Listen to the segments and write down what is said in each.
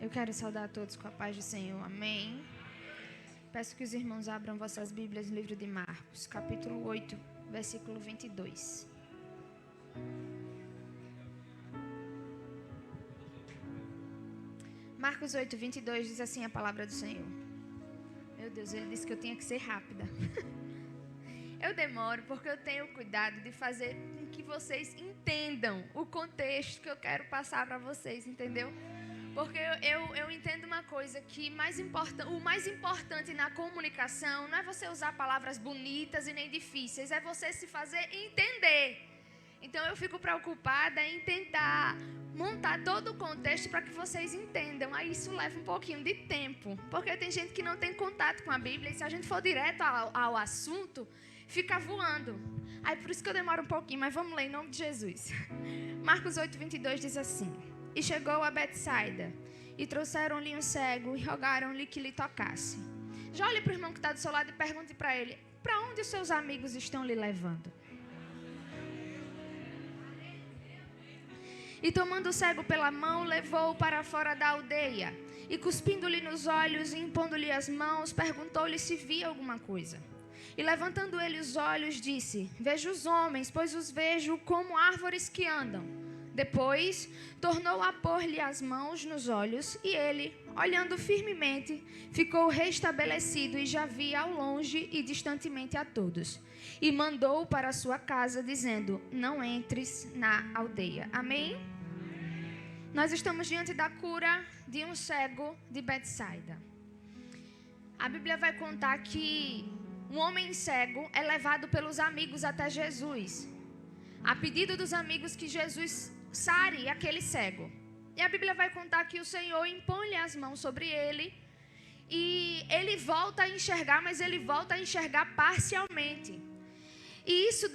Eu quero saudar a todos com a paz do Senhor. Amém. Peço que os irmãos abram vossas Bíblias no livro de Marcos, capítulo 8, versículo 22. Marcos 8, 22 diz assim a palavra do Senhor. Meu Deus, ele disse que eu tinha que ser rápida. Eu demoro porque eu tenho cuidado de fazer com que vocês entendam o contexto que eu quero passar para vocês, entendeu? Porque eu entendo uma coisa, que o mais importante na comunicação não é você usar palavras bonitas e nem difíceis, é você se fazer entender. Então eu fico preocupada em tentar montar todo o contexto para que vocês entendam. Aí isso leva um pouquinho de tempo, porque tem gente que não tem contato com a Bíblia, e se a gente for direto ao assunto, fica voando. Aí por isso que eu demoro um pouquinho, mas vamos ler em nome de Jesus. Marcos 8, 22 diz assim: E chegou a Betsaida, e trouxeram-lhe um cego, e rogaram-lhe que lhe tocasse. Já olhe para o irmão que está do seu lado e pergunte para ele: para onde os seus amigos estão lhe levando? E tomando o cego pela mão, levou-o para fora da aldeia, e cuspindo-lhe nos olhos e impondo-lhe as mãos, perguntou-lhe se via alguma coisa. E levantando ele os olhos, disse: Vejo os homens, pois os vejo como árvores que andam. Depois, tornou a pôr-lhe as mãos nos olhos, e ele, olhando firmemente, ficou restabelecido e já via ao longe e distantemente a todos. E mandou para a sua casa, dizendo: Não entres na aldeia. Amém? Nós estamos diante da cura de um cego de Betsaida. A Bíblia vai contar que um homem cego é levado pelos amigos até Jesus, a pedido dos amigos que Jesus sare aquele cego. E a Bíblia vai contar que o Senhor impõe-lhe as mãos sobre ele, e ele volta a enxergar, mas ele volta a enxergar parcialmente. E isso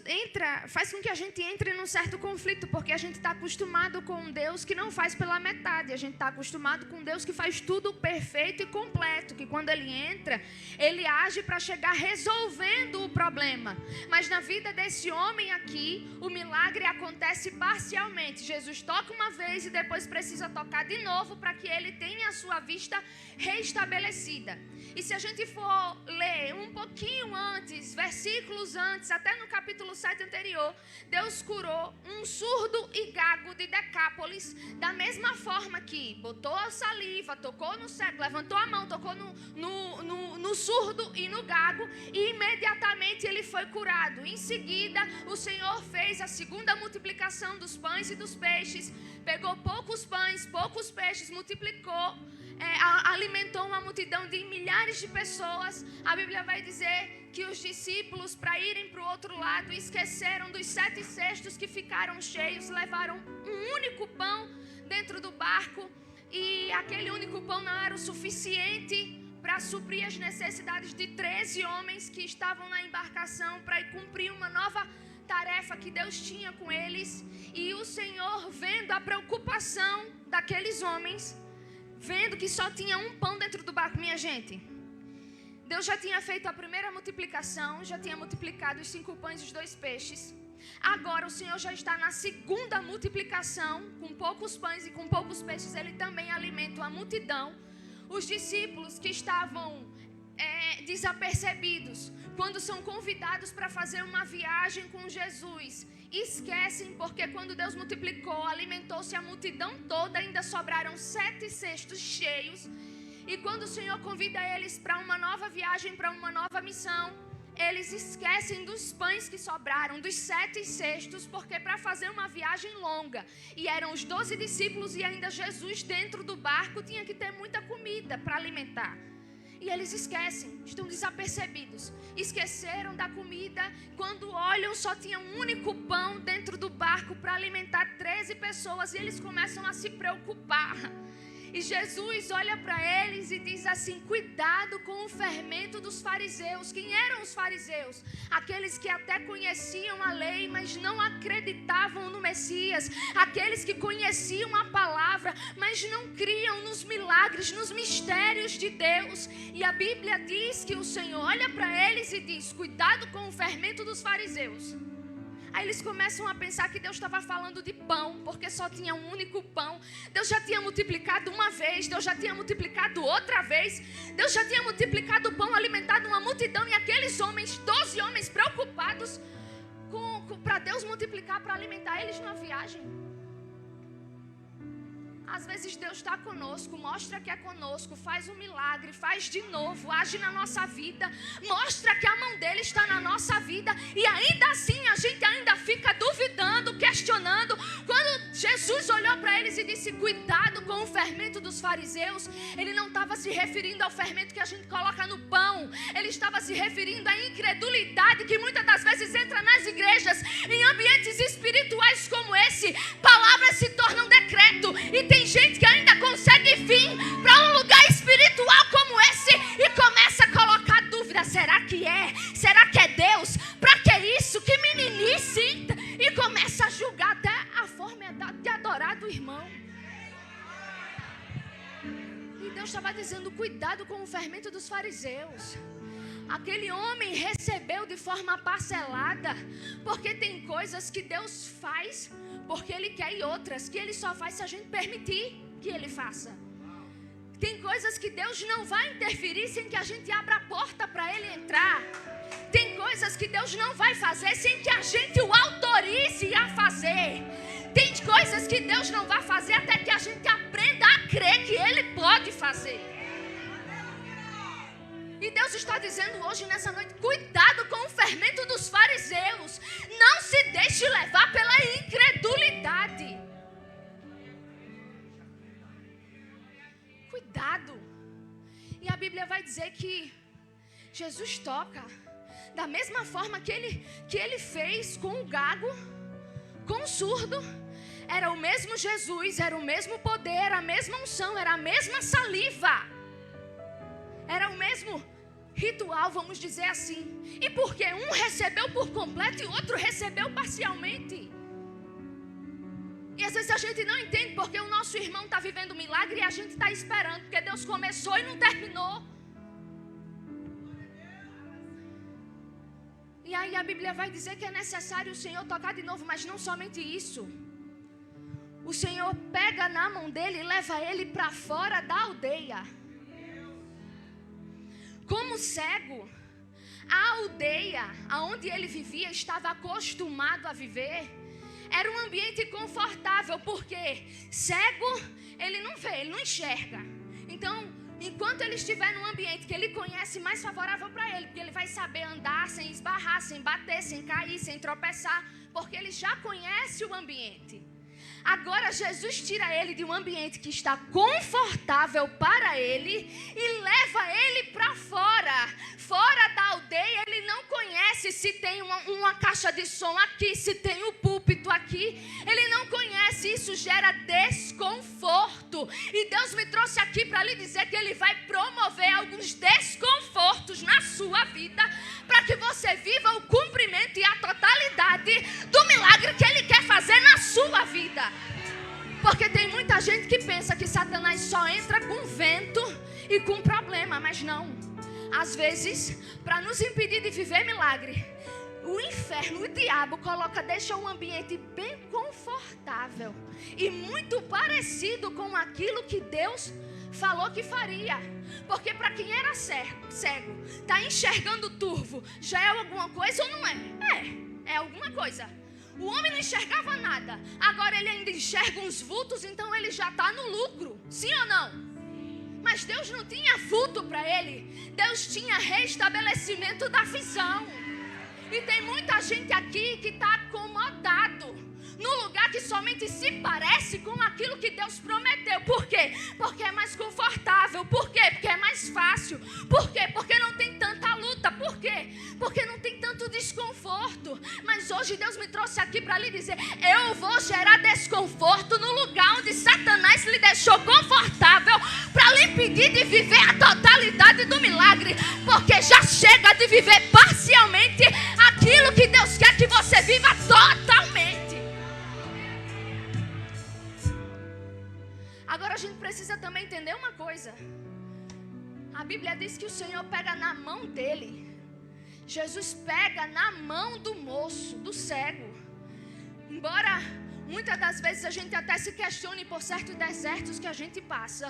faz com que a gente entre num certo conflito, porque a gente está acostumado com um Deus que não faz pela metade. A gente está acostumado com um Deus que faz tudo perfeito e completo, que quando Ele entra, Ele age para chegar resolvendo o problema. Mas na vida desse homem aqui, o milagre acontece parcialmente. Jesus toca uma vez e depois precisa tocar de novo para que ele tenha a sua vista restabelecida. E se a gente for ler um pouquinho antes, versículos antes, até no capítulo 7 anterior, Deus curou um surdo e gago de Decápolis, da mesma forma que botou a saliva, tocou no cego, levantou a mão, tocou no surdo e no gago, e imediatamente ele foi curado. Em seguida, o Senhor fez a segunda multiplicação dos pães e dos peixes, pegou poucos pães, poucos peixes, multiplicou, alimentou uma multidão de milhares de pessoas. A Bíblia vai dizer que os discípulos, para irem para o outro lado, esqueceram dos 7 cestos que ficaram cheios, levaram um único pão dentro do barco, e aquele único pão não era o suficiente para suprir as necessidades de 13 homens que estavam na embarcação para ir cumprir uma nova tarefa que Deus tinha com eles. E o Senhor, vendo a preocupação daqueles homens, vendo que só tinha um pão dentro do barco, minha gente, Deus já tinha feito a primeira multiplicação, já tinha multiplicado os 5 pães e os 2 peixes. Agora o Senhor já está na segunda multiplicação, com poucos pães e com poucos peixes, Ele também alimenta a multidão. Os discípulos que estavam desapercebidos, quando são convidados para fazer uma viagem com Jesus, esquecem, porque quando Deus multiplicou, alimentou-se a multidão toda, ainda sobraram 7 cestos cheios. E quando o Senhor convida eles para uma nova viagem, para uma nova missão, eles esquecem dos pães que sobraram, dos 7 cestos, porque para fazer uma viagem longa, e eram os 12 discípulos e ainda Jesus dentro do barco, tinha que ter muita comida para alimentar. E eles esquecem, estão desapercebidos, esqueceram da comida. Quando olham, só tinha um único pão dentro do barco para alimentar 13 pessoas, e eles começam a se preocupar. E Jesus olha para eles e diz assim: cuidado com o fermento dos fariseus. Quem eram os fariseus? Aqueles que até conheciam a lei, mas não acreditavam no Messias. Aqueles que conheciam a palavra, mas não criam nos milagres, nos mistérios de Deus. E a Bíblia diz que o Senhor olha para eles e diz: cuidado com o fermento dos fariseus. Aí eles começam a pensar que Deus estava falando de pão, porque só tinha um único pão. Deus já tinha multiplicado uma vez, Deus já tinha multiplicado outra vez. Deus já tinha multiplicado o pão, alimentado uma multidão. E aqueles homens, 12 homens preocupados para Deus multiplicar, para alimentar eles numa viagem. Às vezes Deus está conosco, mostra que é conosco, faz um milagre, faz de novo, age na nossa vida, mostra que a mão dele está na nossa vida, e ainda assim a gente ainda fica duvidando, questionando. Quando Jesus olhou para eles e disse: cuidado com o fermento dos fariseus, ele não estava se referindo ao fermento que a gente coloca no pão, ele estava se referindo à incredulidade que muitas das vezes entra nas igrejas, em ambientes espirituais como esse. Palavras se tornam decreto, e tem gente que ainda consegue vir para um lugar espiritual como esse e começa a colocar dúvida: será que é? Será que é Deus? Para que isso? Que meninice! E começa a julgar até a forma de adorar do irmão. E Deus estava dizendo: cuidado com o fermento dos fariseus. Aquele homem recebeu de forma parcelada, porque tem coisas que Deus faz porque Ele quer, e outras que Ele só faz se a gente permitir que Ele faça. Tem coisas que Deus não vai interferir sem que a gente abra a porta para Ele entrar. Tem coisas que Deus não vai fazer sem que a gente o autorize a fazer. Tem coisas que Deus não vai fazer até que a gente aprenda a crer que Ele pode fazer. E Deus está dizendo hoje, nessa noite: cuidado com o fermento dos fariseus. Não se deixe levar pela incredulidade. Cuidado. E a Bíblia vai dizer que Jesus toca da mesma forma que ele fez com o gago, com o surdo. Era o mesmo Jesus, era o mesmo poder, era a mesma unção, era a mesma saliva. Era o mesmo ritual, vamos dizer assim. E porque um recebeu por completo e o outro recebeu parcialmente. E às vezes a gente não entende porque o nosso irmão está vivendo um milagre e a gente está esperando, porque Deus começou e não terminou. E aí a Bíblia vai dizer que é necessário o Senhor tocar de novo, mas não somente isso. O Senhor pega na mão dele e leva ele para fora da aldeia. Como cego, a aldeia onde ele vivia estava acostumado a viver. Era um ambiente confortável, porque cego, ele não vê, ele não enxerga. Então, enquanto ele estiver num ambiente que ele conhece, mais favorável para ele, porque ele vai saber andar sem esbarrar, sem bater, sem cair, sem tropeçar, porque ele já conhece o ambiente. Agora Jesus tira ele de um ambiente que está confortável para ele e leva ele para fora. Fora da aldeia, ele não conhece se tem uma caixa de som aqui, se tem o púlpito aqui. Ele não conhece, isso gera desconforto. E Deus me trouxe aqui para lhe dizer que Ele vai promover alguns desconfortos na sua vida, para que você viva o cumprimento e a totalidade do milagre que Ele quer fazer na sua vida. Porque tem muita gente que pensa que Satanás só entra com vento e com problema, mas não. Às vezes, para nos impedir de viver milagre, o inferno, o diabo deixa um ambiente bem confortável e muito parecido com aquilo que Deus falou que faria. Porque para quem era cego, está enxergando turvo, já é alguma coisa ou não é? É alguma coisa. O homem não enxergava nada, agora ele ainda enxerga uns vultos, então ele já está no lucro, sim ou não? Mas Deus não tinha vulto para ele, Deus tinha restabelecimento da visão. E tem muita gente aqui que está acomodado no lugar que somente se parece com aquilo que Deus prometeu. Por quê? Porque é mais confortável. Por quê? Porque é mais fácil. Por quê? Porque não tem tanta luta. Por quê? Porque não tem tanto desconforto. Mas hoje Deus me trouxe aqui para lhe dizer: eu vou gerar desconforto no lugar onde Satanás lhe deixou confortável, para lhe impedir de viver a totalidade do milagre. Porque já chega de viver parcialmente aquilo que Deus quer que você viva totalmente. Agora a gente precisa também entender uma coisa. A Bíblia diz que o Senhor pega na mão dele. Jesus pega na mão do moço, do cego. Embora muitas das vezes a gente até se questione por certos desertos que a gente passa,